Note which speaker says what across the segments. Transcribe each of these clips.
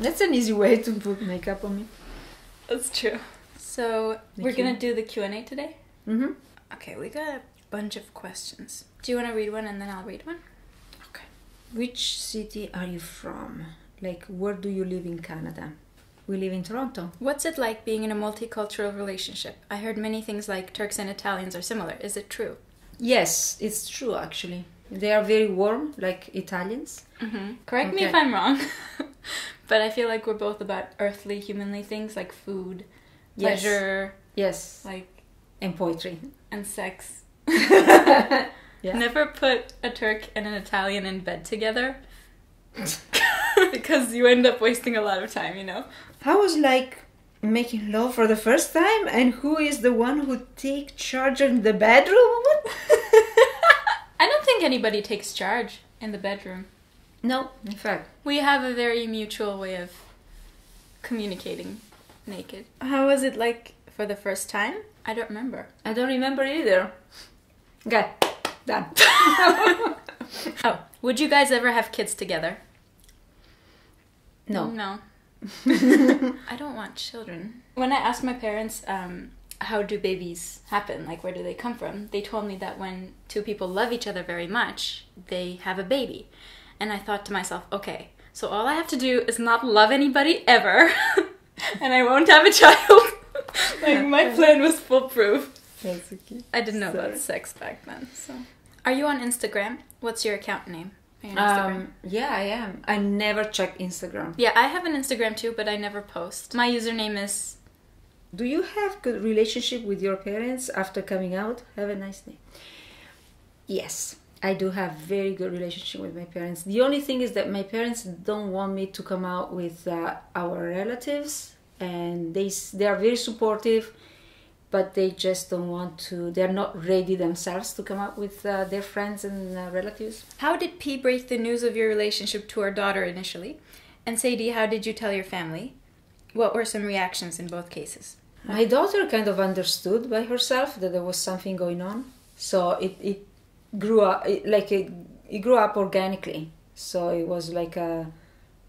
Speaker 1: That's an easy way to put makeup on me.
Speaker 2: That's true. So we're going to do the Q&A today?
Speaker 1: Mm-hmm.
Speaker 2: Okay, we got a bunch of questions. Do you want to read one and then I'll read one?
Speaker 1: Okay. Which city are you from? Like, where do you live in Canada? We live in Toronto.
Speaker 2: What's it like being in a multicultural relationship? I heard many things like Turks and Italians are similar. Is it true?
Speaker 1: Yes, it's true actually. They are very warm, like Italians.
Speaker 2: Mm-hmm. Correct me if I'm wrong. But I feel like we're both about earthly, humanly things like food, pleasure.
Speaker 1: Yes.
Speaker 2: Like...
Speaker 1: And poetry.
Speaker 2: And sex.
Speaker 1: Yeah.
Speaker 2: Never put a Turk and an Italian in bed together. Because you end up wasting a lot of time, you know?
Speaker 1: How was like making love for the first time? And who is the one who take charge in the bedroom?
Speaker 2: I don't think anybody takes charge in the bedroom.
Speaker 1: No, in fact.
Speaker 2: We have a very mutual way of communicating naked. How was it like for the first time? I don't remember.
Speaker 1: I don't remember either. Okay, done.
Speaker 2: Oh, would you guys ever have kids together?
Speaker 1: No.
Speaker 2: No. I don't want children. When I asked my parents, how do babies happen? Like, where do they come from? They told me that when two people love each other very much, they have a baby. And I thought to myself, okay, so all I have to do is not love anybody ever, and I won't have a child. Like, my plan was foolproof.
Speaker 1: That's okay.
Speaker 2: I didn't know about sex back then, so... Are you on Instagram? What's your account name? Are you on Instagram?
Speaker 1: Yeah, I am. I never check Instagram.
Speaker 2: Yeah, I have an Instagram too, but I never post. My username is...
Speaker 1: Do you have good relationship with your parents after coming out? Have a nice day. Yes, I do have very good relationship with my parents. The only thing is that my parents don't want me to come out with our relatives, and they are very supportive, but they just don't want to. They're not ready themselves to come out with their friends and relatives.
Speaker 2: How did P break the news of your relationship to our daughter initially? And Sadie, how did you tell your family? What were some reactions in both cases?
Speaker 1: My daughter kind of understood by herself that there was something going on, so it grew up it grew up organically. So it was like it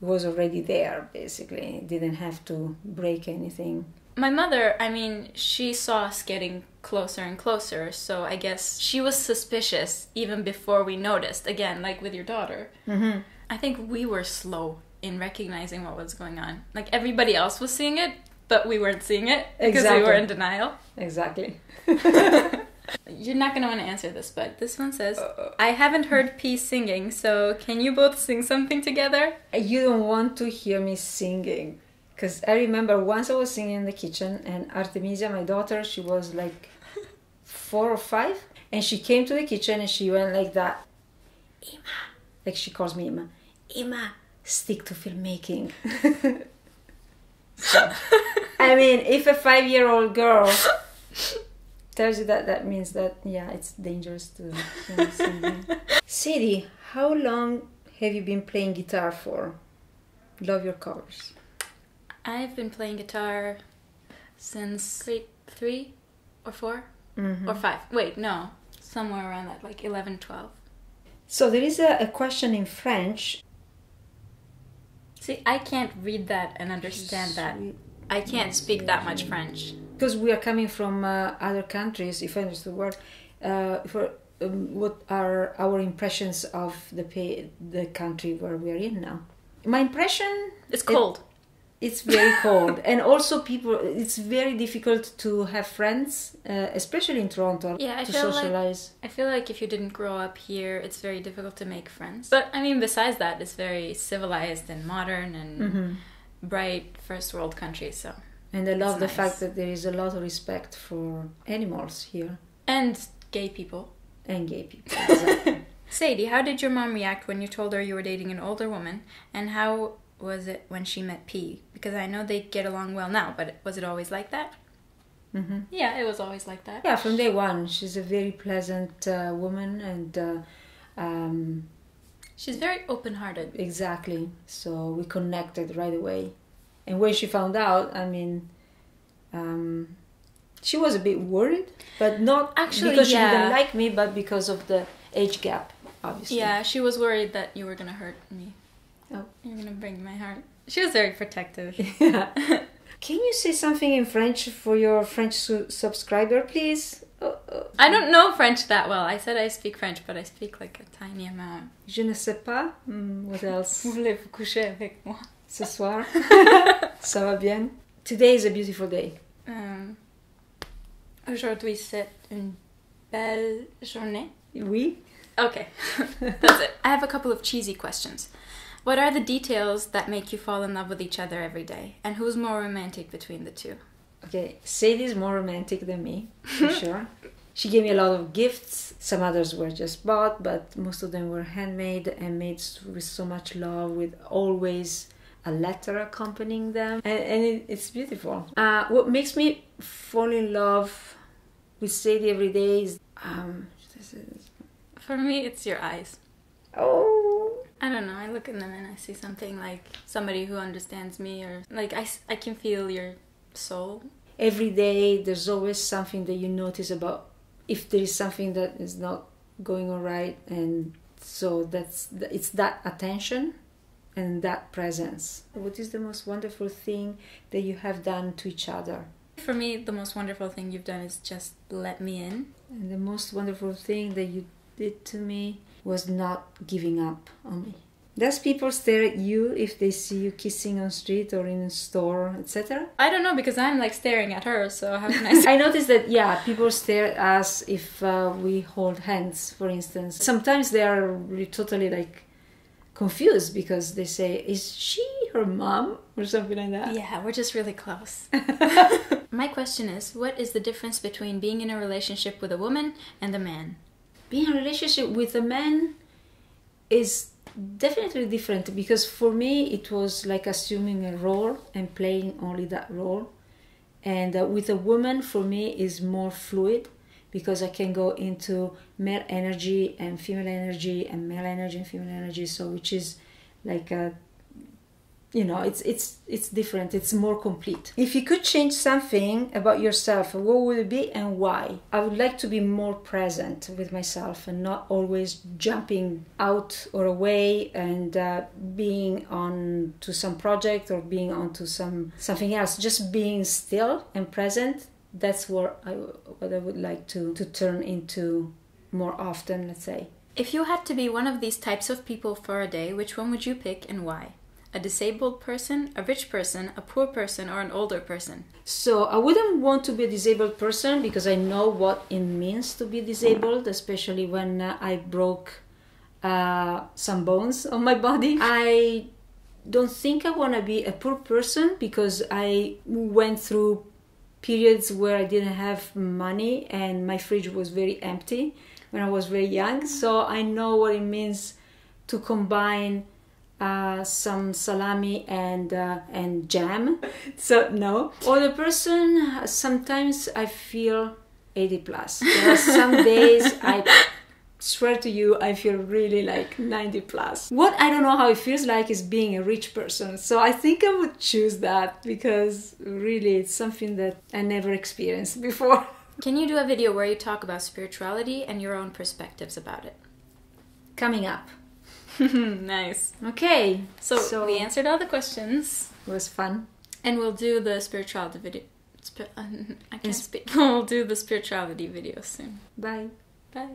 Speaker 1: was already there basically. It didn't have to break anything.
Speaker 2: My mother, I mean, she saw us getting closer and closer, so I guess she was suspicious even before we noticed. Again, like with your daughter.
Speaker 1: Mm-hmm.
Speaker 2: I think we were slow in recognizing what was going on. Like, everybody else was seeing it, but we weren't seeing it because we were in denial.
Speaker 1: Exactly.
Speaker 2: You're not going to want to answer this, but this one says, I haven't heard P singing, so can you both sing something together?
Speaker 1: You don't want to hear me singing. Because I remember once I was singing in the kitchen, and Artemisia, my daughter, she was like 4 or 5, and she came to the kitchen and she went like that. Ima, like she calls me Ima. Ima, stick to filmmaking. So, I mean, if a 5-year-old girl tells you that, that means that, yeah, it's dangerous to sing. Sadie, how long have you been playing guitar for? Love your covers.
Speaker 2: I've been playing guitar since grade 3 or 4 or 5. Wait, no. Somewhere around that, like 11, 12.
Speaker 1: So there is a question in French.
Speaker 2: See, I can't read that and understand that. I can't speak that much French.
Speaker 1: Because we are coming from other countries, if I understand the word, what are our impressions of the country where we are in now? My impression...
Speaker 2: It's cold.
Speaker 1: It's very cold. And also it's very difficult to have friends, especially in Toronto,
Speaker 2: to
Speaker 1: socialize.
Speaker 2: I feel like if you didn't grow up here, it's very difficult to make friends. But, I mean, besides that, it's very civilized and modern and bright first world country, so...
Speaker 1: And I love the fact that there is a lot of respect for animals here.
Speaker 2: And gay people.
Speaker 1: And gay people, exactly.
Speaker 2: Sadie, how did your mom react when you told her you were dating an older woman? And how was it when she met P? Because I know they get along well now, but was it always like that?
Speaker 1: Mm-hmm.
Speaker 2: Yeah, it was always like that.
Speaker 1: Yeah, from day one. She's a very pleasant woman and...
Speaker 2: she's very open-hearted.
Speaker 1: Exactly. So we connected right away. And when she found out, I mean... she was a bit worried, but not actually because she didn't like me, but because of the age gap, obviously.
Speaker 2: Yeah, she was worried that you were going to hurt me.
Speaker 1: Oh.
Speaker 2: You're going to break my heart. She was very protective.
Speaker 1: Yeah. Can you say something in French for your French subscriber, please?
Speaker 2: I don't know French that well. I said I speak French, but I speak like a tiny amount.
Speaker 1: Je ne sais pas. What else?
Speaker 2: Voulez-vous coucher avec moi?
Speaker 1: Ce soir. Ça va bien? Today is a beautiful day.
Speaker 2: Aujourd'hui, c'est une belle journée.
Speaker 1: Oui.
Speaker 2: Okay, that's it. I have a couple of cheesy questions. What are the details that make you fall in love with each other every day? And who's more romantic between the two?
Speaker 1: Okay, Sadie is more romantic than me, for sure. She gave me a lot of gifts. Some others were just bought, but most of them were handmade and made with so much love, with always a letter accompanying them. And it's beautiful. What makes me fall in love with Sadie every day is...
Speaker 2: For me, it's your eyes.
Speaker 1: Oh...
Speaker 2: I don't know, I look in them and I see something like somebody who understands me, or like I can feel your soul.
Speaker 1: Every day there's always something that you notice about if there is something that is not going all right, and so it's that attention and that presence. What is the most wonderful thing that you have done to each other?
Speaker 2: For me, the most wonderful thing you've done is just let me in.
Speaker 1: And the most wonderful thing that you did to me was not giving up on me. Does people stare at you if they see you kissing on street or in a store, etc.?
Speaker 2: I don't know, because I'm like staring at her, so how can I say?
Speaker 1: I noticed that, yeah, people stare at us if we hold hands, for instance. Sometimes they are really totally like confused because they say, is she her mom? Or something like that.
Speaker 2: Yeah, we're just really close. My question is, what is the difference between being in a relationship with a woman and a man?
Speaker 1: Being in a relationship with a man is definitely different, because for me it was like assuming a role and playing only that role, and with a woman for me is more fluid, because I can go into male energy and female energy and male energy and female energy, so which is like a, you know, it's different, it's more complete. If you could change something about yourself, what would it be and why? I would like to be more present with myself and not always jumping out or away and being on to some project or being on to something else. Just being still and present, that's what I would like to turn into more often, let's say.
Speaker 2: If you had to be one of these types of people for a day, which one would you pick and why? A disabled person, a rich person, a poor person, or an older person?
Speaker 1: So I wouldn't want to be a disabled person, because I know what it means to be disabled, especially when I broke some bones on my body. I don't think I want to be a poor person, because I went through periods where I didn't have money and my fridge was very empty when I was very young. So I know what it means to combine some salami and jam. So no. Other person, sometimes I feel 80 plus. There are some days I swear to you I feel really like 90 plus. What I don't know how it feels like is being a rich person. So I think I would choose that, because really it's something that I never experienced before.
Speaker 2: Can you do a video where you talk about spirituality and your own perspectives about it?
Speaker 1: Coming up.
Speaker 2: Nice.
Speaker 1: Okay.
Speaker 2: So we answered all the questions.
Speaker 1: It was fun.
Speaker 2: And we'll do the spirituality video. I can't speak. We'll do the spirituality video soon.
Speaker 1: Bye.
Speaker 2: Bye.